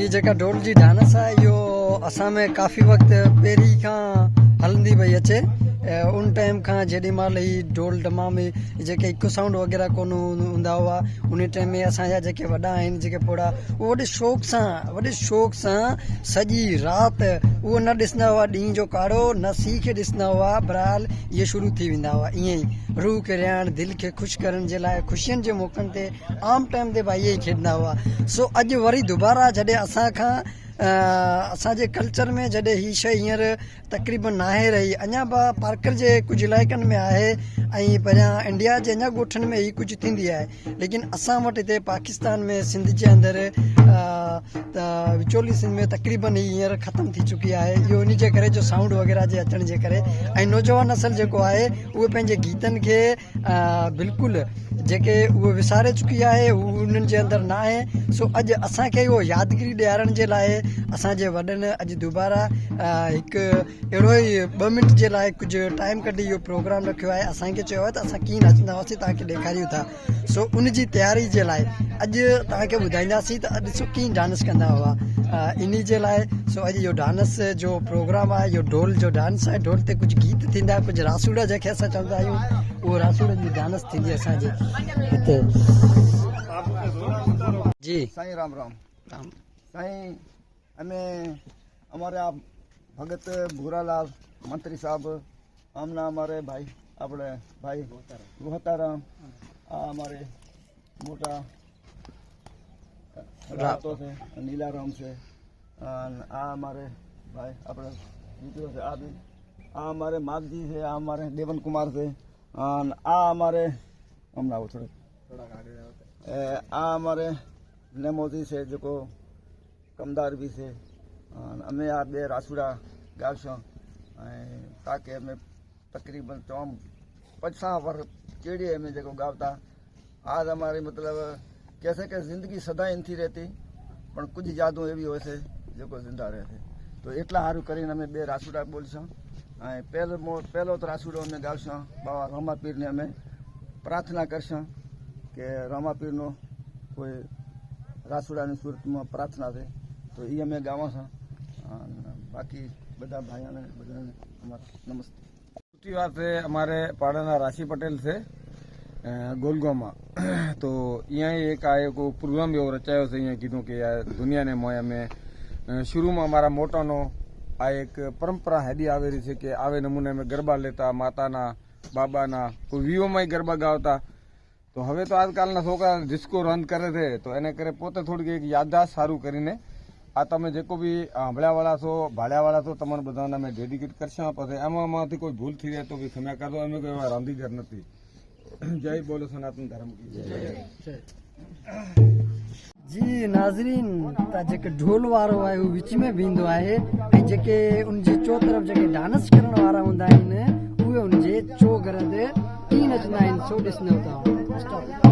ये जेका ढोल जी डांस आहे इहो असां में काफ़ी वक़्तु पहिरीं खां हलंदी पई अचे। उन टाइम खां जेॾी महिल ही ढोल डमा में जेके इको साउंड वग़ैरह कोन हूंदा हुआ उन टाइम में असांजा जेके वॾा आहिनि जेके पोड़ा उहो वॾे शौक़ सां सॼी राति उहो न ॾिसंदा हुआ ॾींहं जो काड़ो न सीउ खे ॾिसंदा हुआ बहरहाल इहे शुरू थी वेंदा हुआ ईअं ई रूह खे रिहाइण दिलि खे ख़ुशि करण जे लाइ ख़ुशियुनि जे मौक़नि ते आम टाइम ते भाई इहे ई खेॾंदा हुआ। सो अॼु वरी दुबारा जॾहिं असांजे कल्चर में जॾहिं हीअ शइ हींअर तक़रीबन नाहे रही अञा बि पार्कर जे कुझु इलाइक़नि में आहे ऐं परियां इंडिया जे अञा ॻोठनि में हीअ कुझु थींदी आहे लेकिन असां वटि हिते पाकिस्तान में सिंध जे अंदरि विचोली सिंध में तक़रीबन ही हींअर ख़तमु थी चुकी आहे। इहो इन जे करे जो साउंड वग़ैरह जे अचण जे करे ऐं नौजवान नसल जेको आहे उहे पंहिंजे गीतनि खे बिल्कुलु जेके उहे विसारे चुकी आहे उन्हनि जे अंदरि न आहे। सो अॼु असांखे उहो यादगिरी ॾियारण जे लाइ असांजे वॾनि अॼु दुबारा हिकु अहिड़ो ई 2 मिंट जे लाइ कुझु टाइम कढी इहो प्रोग्राम रखियो आहे। असांखे चयो आहे त असां कीअं नचंदा हुआसीं तव्हांखे ॾेखारियूं था। सो उन जी तयारी जे लाइ अॼु तव्हांखे ॿुधाईंदासीं त अॼु ॾिसो कीअं डांस कंदा हुआ इन जे लाइ। सो अॼु इहो डांस जो प्रोग्राम आहे इहो ढोल जो डांस आहे। ढोल ते कुझु गीत थींदा कुझु रासूड़ जंहिंखे असां चवंदा आहियूं उहो रासूड़ जी डांस थींदी असांजे हिते। जी साईं राम राम साईं हमें हमारे आप भगत भूरालाल मंत्री साहब हमने हमारे भाई अपने भाई गोहताराम हमारे मोटा रातों से नीलाराम से हमारे भाई अपने जीतो से आ भी हमारे माग जी से हमारे देवन कुमार से हमारे हम ना वो थोड़ा हमारे नेमोजी से जो कमदार भी से हमें आ बे रासुड़ा गावशों ताकि हमें तकरीबन 50 वर्ष चेड़िए में जो गावता आज हमारी मतलब कैसे कि जिंदगी सदा थी रहती पर कुछ यादों एवी हो से जो जिंदा रहते तो एटला हारू करीने हमें बे रासुड़ा बोलशों। पहलो तो रासुड़ो हमें गावशों बाबा रामा पीर ने हमें प्रार्थना करशों कि रामा पीर नो कोई रासुड़ा की सूरत में प्रार्थना थे तो ये हमें गावा छा बाकी बदा भाई ने हमारा नमस्ते। छुट्टी बात है हमारे पाड़ाना राशि पटेल से गोलगांव तो यहाँ एक आए को प्रोग्राम भी रचायो से यहाँ कीधु कि दुनिया ने मोया में शुरू में हमारा मोटा नो आ एक परंपरा हेडी आवे रही है कि आवे नमूने में गरबा लेता माता ना बाबा ना कोई वीओ में गरबा गावता तो हवे तो आजकल छोकरा डिस्को रन करे थे तो एने करे पोते थोड़ी एक याददाश्त सारू करीने आ तमे जेको भी हंभळ्यावाळा छो भाड्यावाळा छो तमने बधाने में डेडिकेट करशा पछी एमांथी कोई भूल थी जाए तो भी क्षमा कर दो अमे कोई रांधीगर नथी। जय बोलो सनातन धर्म की जय। जी नाज़रीन त जेके ढोल वारो आहे उहो विच में बीहंदो आहे ऐं जेके उन जे चो तरफ़ जेके डांस करण वारा हूंदा आहिनि उहे उन जे चो गरदे कीअं नचंदा आहिनि सो ॾिसंदो तव्हां।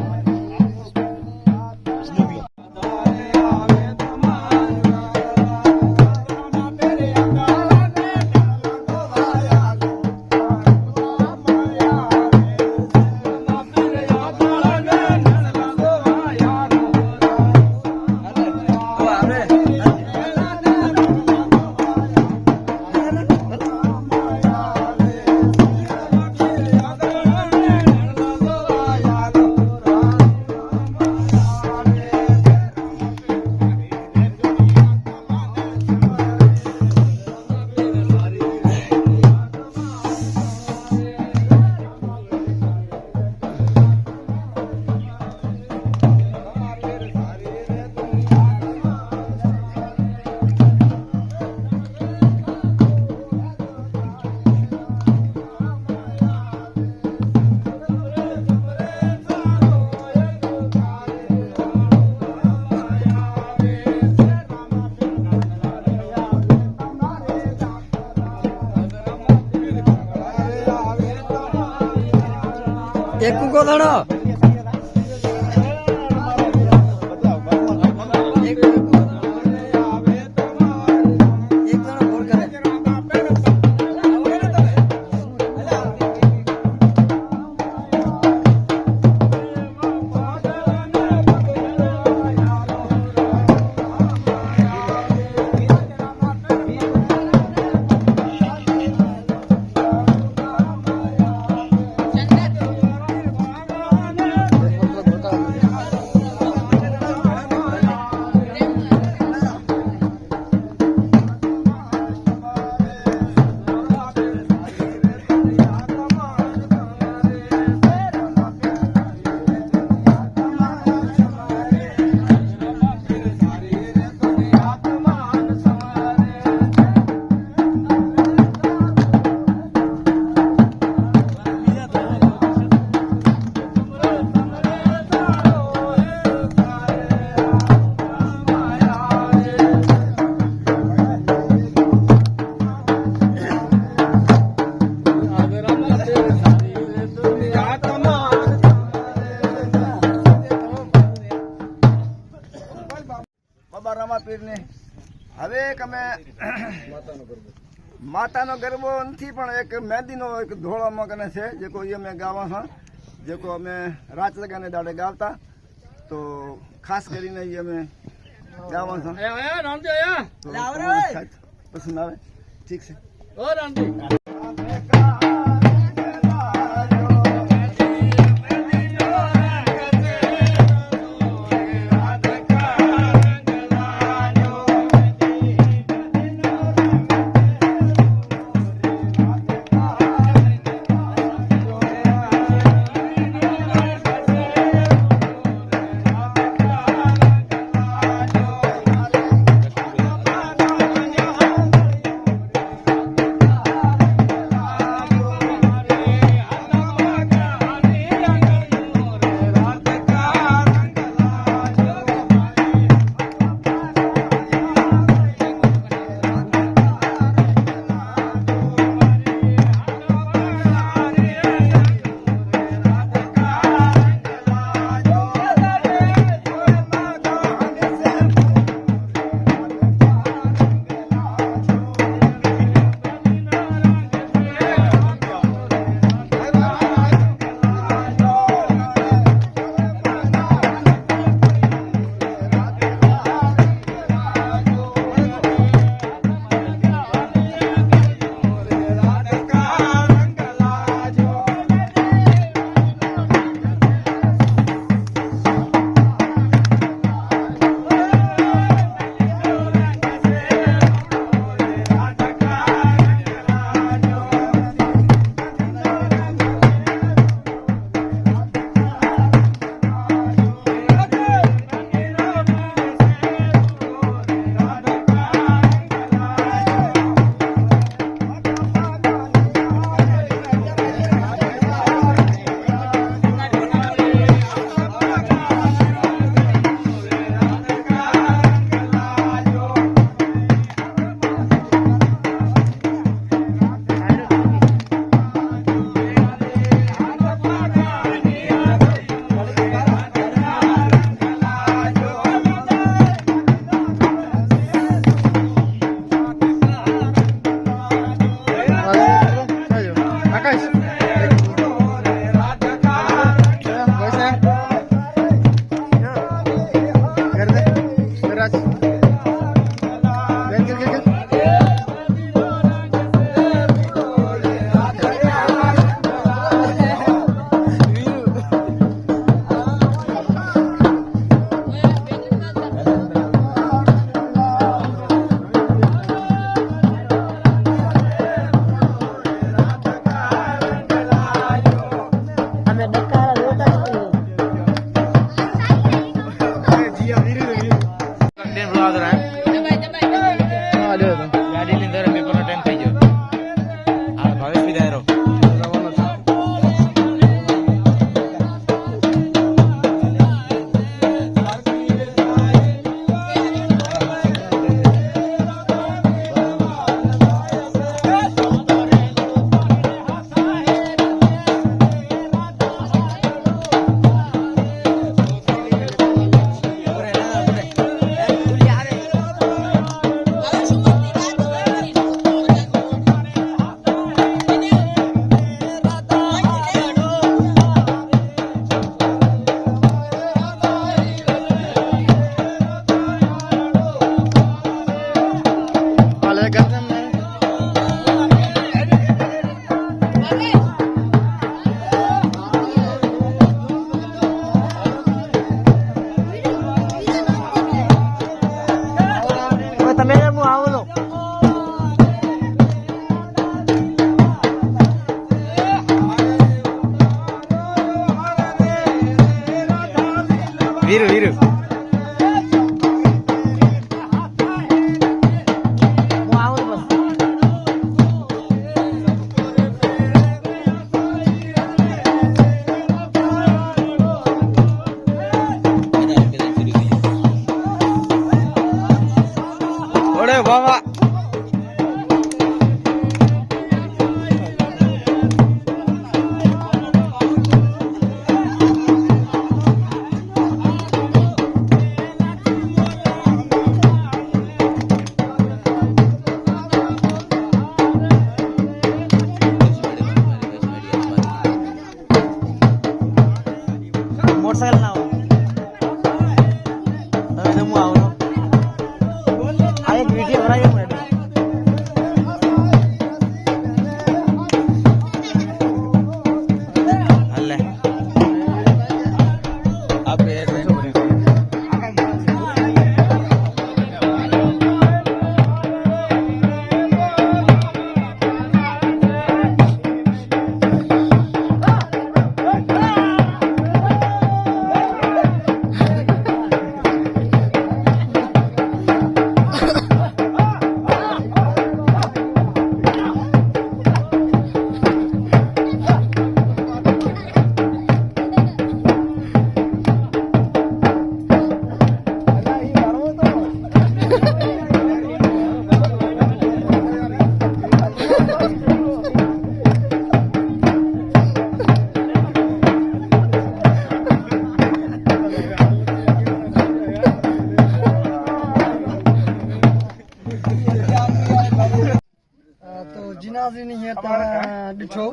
एक को धड़ो પીરને હવે એક અમે માતાનો ગરબો નથી પણ એક મહેંદીનો એક ધોળામાં કને છે જેકો એ અમે ગાવા હા જેકો અમે રાત લગાને દાડે ગાવતા તો ખાસ કરીને એ અમે ગાવા હા પસંદ આવે ઠીક છે वीरू वीरू કરીને हींअर तव्हां ॾिठो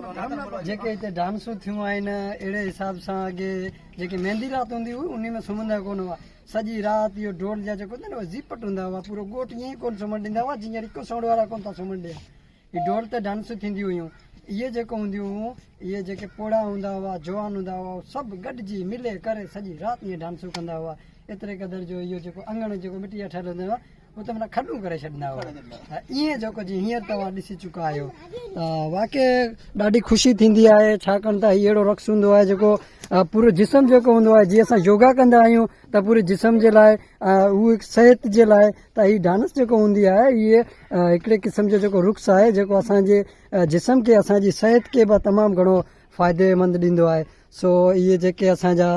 जेके हिते डांसूं थियूं आहिनि अहिड़े हिसाब सां अॻे जेकी मेहंदी राति हूंदी हुई उन में सुम्हंदा कोन हुआ सॼी राति इहो ढोल जा जेको हूंदा न ज़ीपट हूंदा हुआ पूरो ॻोठ ईअं ई कोन सुम्हण ॾींदा हुआ जीअं हिकु साउंड वारा कोन था सुम्हण ॾियनि ही ढोल ते डांसूं थींदियूं हुयूं इहे जेको हूंदियूं हुयूं इहे जेके पोड़ा हूंदा हुआ जवान हूंदा हुआ सभु गॾिजी मिले करे सॼी राति ईअं डांसूं कंदा हुआ एतिरे क़दुरु जो इहो जेको अंगण जेको मिटी जा ठहियल हूंदा हुआ उहो त माना खॾूं करे छॾींदा हुआ ईअं जेको जीअं हींअर तव्हां ॾिसी चुका आहियो त वाक़ई ॾाढी ख़ुशी थींदी आहे छाकाणि त हीउ अहिड़ो रक़्स हूंदो आहे जेको पूरो जिस्म जेको हूंदो आहे जीअं असां योगा कंदा आहियूं त पूरे जिस्म जे लाइ उहो सिहत जे लाइ त हीउ डांस जेको हूंदी आहे इहे हिकिड़े क़िस्म जो जेको रुक्स आहे जेको असांजे जिस्म खे असांजी सिहत खे बि तमामु घणो फ़ाइदेमंद ॾींदो आहे सो इहे जेके असांजा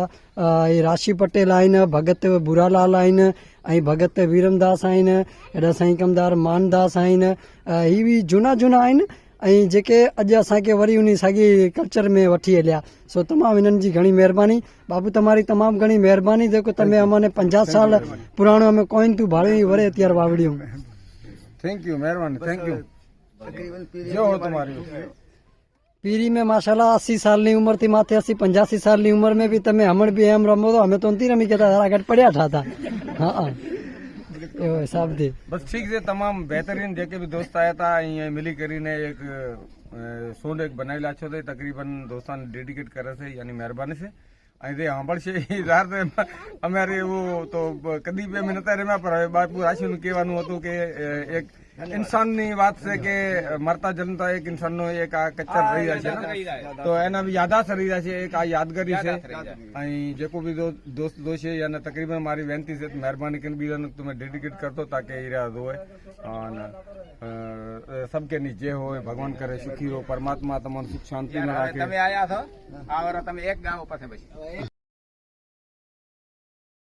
राशी पटेल आहिनि भगत बुरालाल आहिनि ऐं भगत वीरमदास आहिनि हेॾा साईं कमदार मानदास आहिनि ही बि झूना आहिनि ऐं जेके अॼु असांखे वरी उन साॻी कल्चर में वठी हलिया सो तमामु हिननि जी घणी महिरबानी बाबू તમારી तमामु घणी महिरबानी जेको તમે અમને 50 साल पुराणो અમે કોઈન તું ભાળી વરે અત્યારે વાવડ્યું थैंक यू मेहरबानी थैंक यू तकरीबन जो हो तुम्हारी पीरी में माशाल्लाह 80 साल ની ઉંમર થી માથે 80 85 साल ની ઉંમર में भी તમે હમણ भी એમ રમો તો અમે તો નથી રમી કેતા જરા ઘટ પડ્યા હતા હા એવો હિસાબ થી बस ठीक से तमाम बेहतरीन जेके भी दोस्त आया था ये मिली करीने एक सोंड एक बनाई छो थे तकरीबन दोस्तान डेडिकेट करे से यानी मेहरबानी से અહીં તે સાંભળશે યાર અમારે એવું તો કદી બી અમે નતા રમ્યા પર બાપુ રાશિનું કહેવાનું હતું કે એક ઇન્સાનની વાત છે કે મરતા જન્મતા એક ઇન્સાનનો એક આ કચ્ચર રહી જાય છે તો એના બી યાદાશ રહી જાય છે એક આ યાદગારી છે અહીં જેકો બી દોસ્ત છે એને તકરીબન મારી વિનંતી છે મહેરબાની કરીને બીજાને તમે ડેડિકેટ કરતો તાકે એ રહ્યા હોય અને सबके नीचे हो भगवान करे सुखी हो परमात्मा तमाम सुख शांति में राखे તમે આયા છો આ વર તમે એક ગામ પાસે પછી